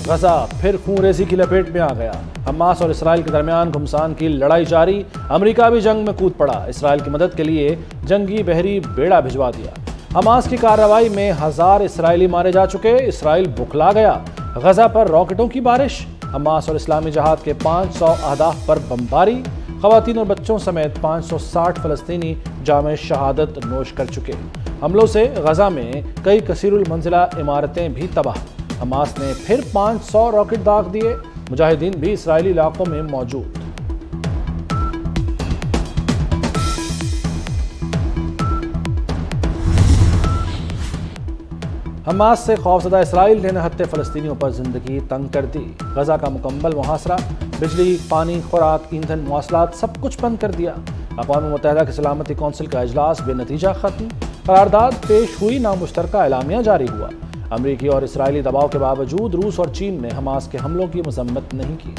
गजा फिर खूनरेजी की लपेट में आ गया। हमास और इसराइल के दरमियान घुमसान की लड़ाई जारी। अमेरिका भी जंग में कूद पड़ा। इसराइल की मदद के लिए जंगी बहरी बेड़ा भिजवा दिया। हमास की कार्रवाई में 1000 इसराइली मारे जा चुके। इसराइल बुखला गया। गजा पर रॉकेटों की बारिश। हमास और इस्लामी जहाद के 500 अहदाफ पर बमबारी। खवातीन और बच्चों समेत 560 फलस्तीनी जामे शहादत नोश कर चुके। हमलों से गजा में कई कसीरुल मंजिला इमारतें भी तबाह। हमास ने फिर 500 रॉकेट दाग दिए। मुजाहिदीन भी इसराइली इलाकों में मौजूद। हमास से खौफजदा इसराइल ने निहत्ते फलस्तीनियों पर जिंदगी तंग कर दी। गजा का मुकम्मल मुहासरा, बिजली, पानी, खुराक, ईंधन, मवासलात सब कुछ बंद कर दिया। अक़वाम मुत्तहिदा की सलामती कौंसिल का इजलास बेनतीजा खत्म। करारदाद पेश हुई, नामुश्तरका एलामिया जारी हुआ। अमरीकी और इसराइली दबाव के बावजूद रूस और चीन ने हमास के हमलों की मजम्मत नहीं की।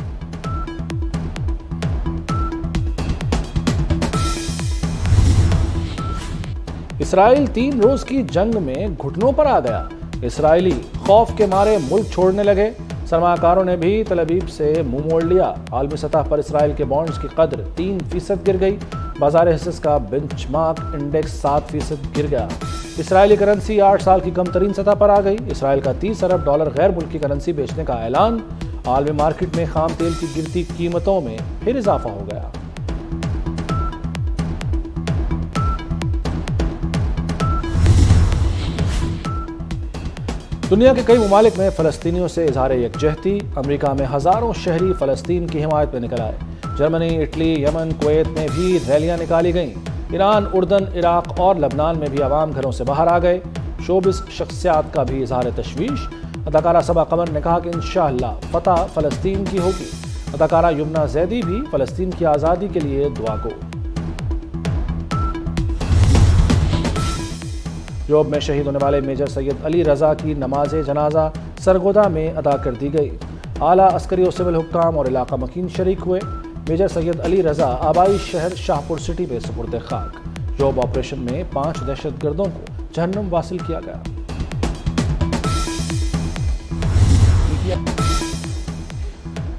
इसराइल 3 रोज की जंग में घुटनों पर आ गया। इसराइली खौफ के मारे मुल्क छोड़ने लगे। सरमाकारों ने भी तल अवीव से मुंह मोड़ लिया। आलमी सतह पर इसराइल के बॉन्ड्स की कदर 3% गिर गई। बाजार हिस्सेस का बेंचमार्क इंडेक्स 7% गिर गया। इसराइली करेंसी 8 साल की कम तरीन सतह पर आ गई। इसराइल का 30 अरब डॉलर गैर मुल्की करेंसी बेचने का ऐलान। आलमी मार्केट में खाम तेल की गिरती कीमतों में फिर इजाफा हो गया। दुनिया के कई ममालिक में फ़लस्तीनियों से इजहार यकजहती। अमेरिका में हज़ारों शहरी फ़लस्तीन की हिमायत में निकल आए। जर्मनी, इटली, यमन, कुवैत में भी रैलियां निकाली गईं। ईरान, उर्दन, इराक और लबनान में भी अवाम घरों से बाहर आ गए। शोबिस शख्सियात का भी इजहार तशवीश। अदाकारा सबा कमर ने कहा कि इंशाअल्लाह फतह फ़लस्तीन की होगी। अदाकारा युमना जैदी भी फ़लस्तीन की आज़ादी के लिए दुआ गो। जोब में शहीद होने वाले मेजर सैयद अली रजा की नमाज जनाजा सरगोदा में अदा कर दी गई। आला अस्करी और सिविल हुक्काम और इलाका मकीन शरीक हुए। मेजर सैयद अली रजा आबाई शहर शाहपुर सिटी में सुपुर्द खाक। जोब ऑपरेशन में 5 दहशतगर्दों को जहन्नुम वासिल किया गया।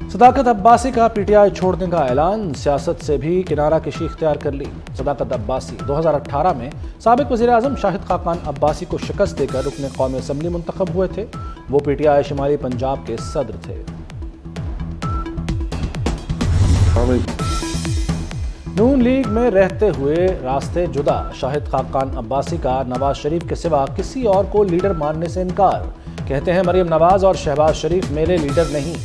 सदाकत अब्बासी का पीटीआई छोड़ने का ऐलान। सियासत से भी किनारा कशी इख्तियार कर ली। सदाकत अब्बासी 2018 में साबिक वज़ीर आज़म शाहिद खाकान अब्बासी को शिकस्त देकर रुकने कौमी असम्बली मुंतखब हुए थे। वो पीटीआई शुमाली पंजाब के सदर थे। नून लीग में रहते हुए रास्ते जुदा। शाहिद खाकान अब्बासी का नवाज शरीफ के सिवा किसी और को लीडर मानने से इनकार। कहते हैं मरियम नवाज और शहबाज शरीफ मेरे लीडर नहीं।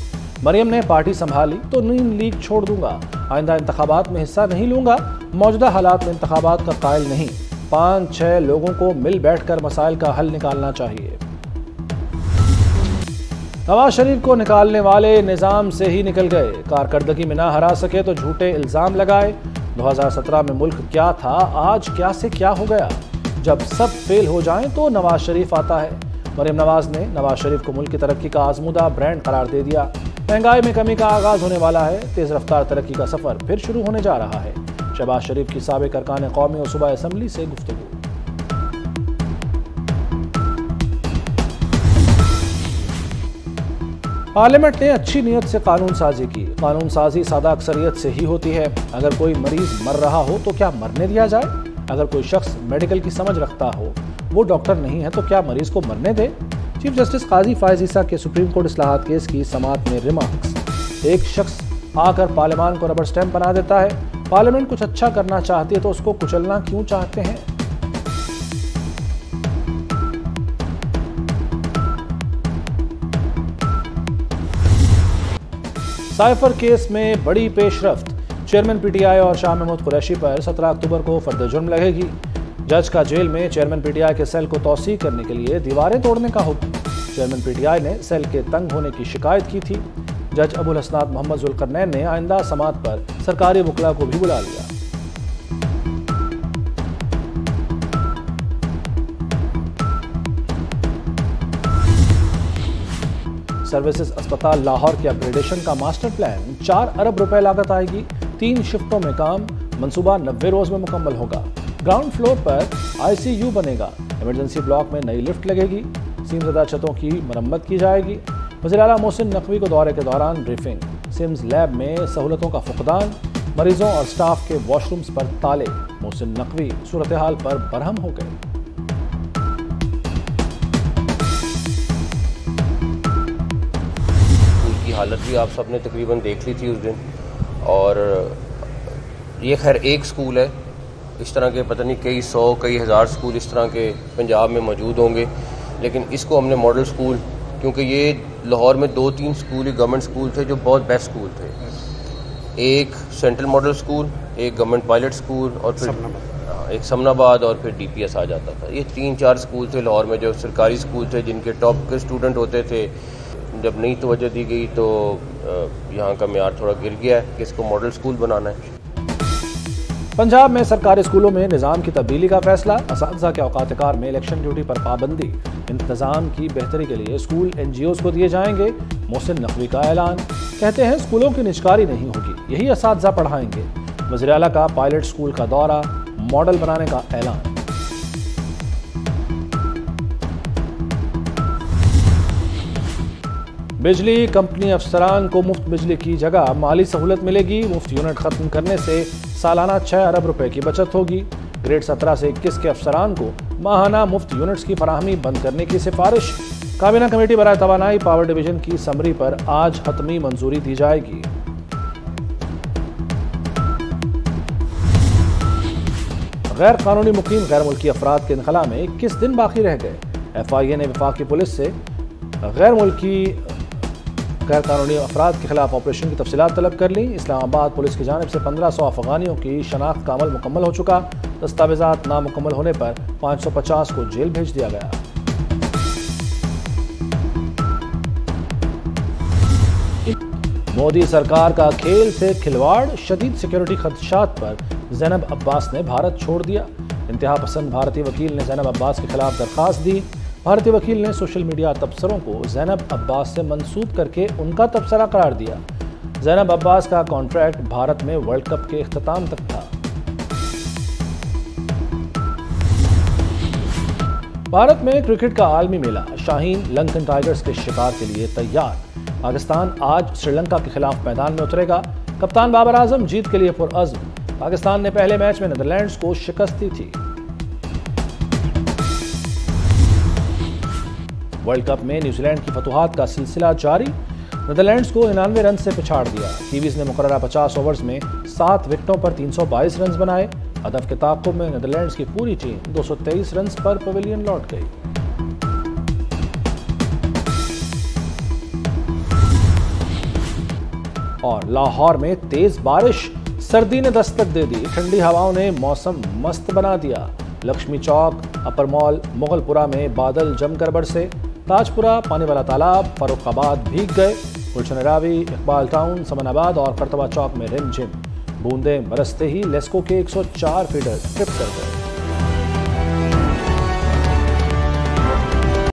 मरियम ने पार्टी संभाली तो नून लीग छोड़ दूंगा। आइंदा इंतखाबात में हिस्सा नहीं लूंगा। मौजूदा हालात में इंतखाबात का कायल नहीं। 5-6 लोगों को मिल बैठकर मसाइल का हल निकालना चाहिए। नवाज शरीफ को निकालने वाले निजाम से ही निकल गए। कारकर्दगी में ना हरा सके तो झूठे इल्जाम लगाए। 2017 में मुल्क क्या था, आज क्या से क्या हो गया। जब सब फेल हो जाएं तो नवाज शरीफ आता है। मरियम नवाज ने नवाज शरीफ को मुल्क की तरक्की का आजमुदा ब्रांड करार दे दिया। महंगाई में कमी का आगाज होने वाला है। तेज रफ्तार तरक्की का सफर फिर शुरू होने जा रहा है। शहबाज शरीफ की साबिक अरकान कौमी और सूबाई असम्बली से गुफ्तगू। पार्लियामेंट ने अच्छी नीयत से कानून साजी की। कानून साजी सादा अक्सरियत से ही होती है। अगर कोई मरीज मर रहा हो तो क्या मरने दिया जाए? अगर कोई शख्स मेडिकल की समझ रखता हो, वो डॉक्टर नहीं है, तो क्या मरीज को मरने दे? चीफ जस्टिस काजी फायज ईसा के सुप्रीम कोर्ट इस्लाहात केस की समाअत में रिमार्क्स। एक शख्स आकर पार्लियामान को रबर स्टैंप बना देता है। पार्लियामेंट कुछ अच्छा करना चाहती है तो उसको कुचलना क्यों चाहते हैं? साइफर केस में बड़ी पेशरफ्त। चेयरमैन पीटीआई और शाह महमूद कुरैशी पर 17 अक्टूबर को फर्द जुर्म लगेगी। जज का जेल में चेयरमैन पीटीआई के सेल को तौसीह करने के लिए दीवारें तोड़ने का हुक्म। चेयरमैन पीटीआई ने सेल के तंग होने की शिकायत की थी। जज अबुल हसनात मोहम्मद जुल्करनैन ने आइंदा समाअत पर सरकारी वकला को भी बुला लिया। सर्विसेज अस्पताल लाहौर के अपग्रेडेशन का मास्टर प्लान। 4 अरब रुपए लागत आएगी। 3 शिफ्टों में काम। मंसूबा 90 रोज में मुकम्मल होगा। ग्राउंड फ्लोर पर आईसीयू बनेगा। इमरजेंसी ब्लॉक में नई लिफ्ट लगेगी। सीमज़दा छतों की मरम्मत की जाएगी। वज़ीर आला मोहसिन नकवी को दौरे के दौरान ब्रीफिंग। सिम्स लैब में सहूलतों का फुकदान, मरीजों और स्टाफ के वॉशरूम्स पर ताले। मोहसिन नकवी सूरत हाल पर बरहम हो गए। स्कूल की हालत भी आप सबने तकरीबन देख ली थी उस दिन, और ये खैर एक स्कूल है, इस तरह के पता नहीं कई सौ कई हज़ार स्कूल इस तरह के पंजाब में मौजूद होंगे, लेकिन इसको हमने मॉडल स्कूल, क्योंकि ये लाहौर में 2-3 स्कूल ही गवर्नमेंट स्कूल थे जो बहुत बेस्ट स्कूल थे। एक सेंट्रल मॉडल स्कूल, एक गवर्नमेंट पायलट स्कूल और फिर एक समनाबाद और फिर DPS आ जाता था। ये 3-4 स्कूल थे लाहौर में जो सरकारी स्कूल थे, जिनके टॉप के स्टूडेंट होते थे। जब नई तवज्जो दी गई तो यहाँ का मेयार थोड़ा गिर गया है कि इसको मॉडल स्कूल बनाना है। पंजाब में सरकारी स्कूलों में निज़ाम की तब्दीली का फैसला। असातिज़ा के औकात कार में इलेक्शन ड्यूटी पर पाबंदी। इंतज़ाम की बेहतरी के लिए स्कूल NGOs को दिए जाएंगे। मोहसिन नकवी का ऐलान। कहते हैं स्कूलों की निजकारी नहीं होगी, यही असातिज़ा पढ़ाएंगे। वज़ीर आला का पायलट स्कूल का दौरा, मॉडल बनाने का ऐलान। बिजली कंपनी अफसरान को मुफ्त बिजली की जगह माली सहूलत मिलेगी। मुफ्त यूनिट खत्म करने से सालाना 6 अरब रुपए की बचत होगी। ग्रेड 17 से 21 के अफसरान को माहाना मुफ्त यूनिट्स की फराहमी बंद करने की सिफारिश। काबीना कमेटी बराए तवानाई पावर डिवीजन की समरी पर आज हतमी मंजूरी दी जाएगी। गैर कानूनी मुकीम गैर मुल्की अफराद के इनखला में 21 दिन बाकी रह गए। FIA ने वफाकी पुलिस से गैर कानूनी अफराद के खिलाफ ऑपरेशन की तफसीलात तलब कर ली। इस्लामाबाद पुलिस की जानिब से 1500 अफगानियों की शनाख्त का अमल मुकम्मल हो चुका। दस्तावेजात नामुकम्मल होने पर 550 को जेल भेज दिया गया। मोदी सरकार का खेल से खिलवाड़, शदीद सिक्योरिटी खदशात पर ज़ैनब अब्बास ने भारत छोड़ दिया। इंतहा पसंद भारतीय वकील ने ज़ैनब अब्बास के खिलाफ दरख्वास्त दी। भारतीय वकील ने सोशल मीडिया तबसरों को ज़ैनब अब्बास से मंसूब करके उनका तबसरा करार दिया। ज़ैनब अब्बास का कॉन्ट्रैक्ट भारत में वर्ल्ड कप के इख्तिताम तक था। भारत में क्रिकेट का आलमी मेला, शाहीन लंकन टाइगर्स के शिकार के लिए तैयार। पाकिस्तान आज श्रीलंका के खिलाफ मैदान में उतरेगा। कप्तान बाबर आजम जीत के लिए पुरअज़्म। पाकिस्तान ने पहले मैच में नीदरलैंड्स को शिकस्त दी थी। वर्ल्ड कप में न्यूजीलैंड की फतुहात का सिलसिला जारी। नीदरलैंड्स को 99 रन से पिछाड़ दिया। कीवीज ने मुकर्ररा 50 ओवर्स में 7 विकेटों पर 322 रन बनाए। हदफ के ताक़ुब में नीदरलैंड्स की पूरी टीम 223 रन पर पवेलियन लौट गई। और लाहौर में तेज बारिश, सर्दी ने दस्तक दे दी। ठंडी हवाओं ने मौसम मस्त बना दिया। लक्ष्मी चौक, अपर मॉल, मुगलपुरा में बादल जमकर बरसे। ताजपुरा, पानी वाला तालाब, फर्रुखाबाद भीग गए। गुलशन रावी, इकबाल टाउन, समनाबाद और करतबा चौक में रिमझिम। बूंदें बरसते ही लेस्को के 104 फीडर ट्रिप कर गए।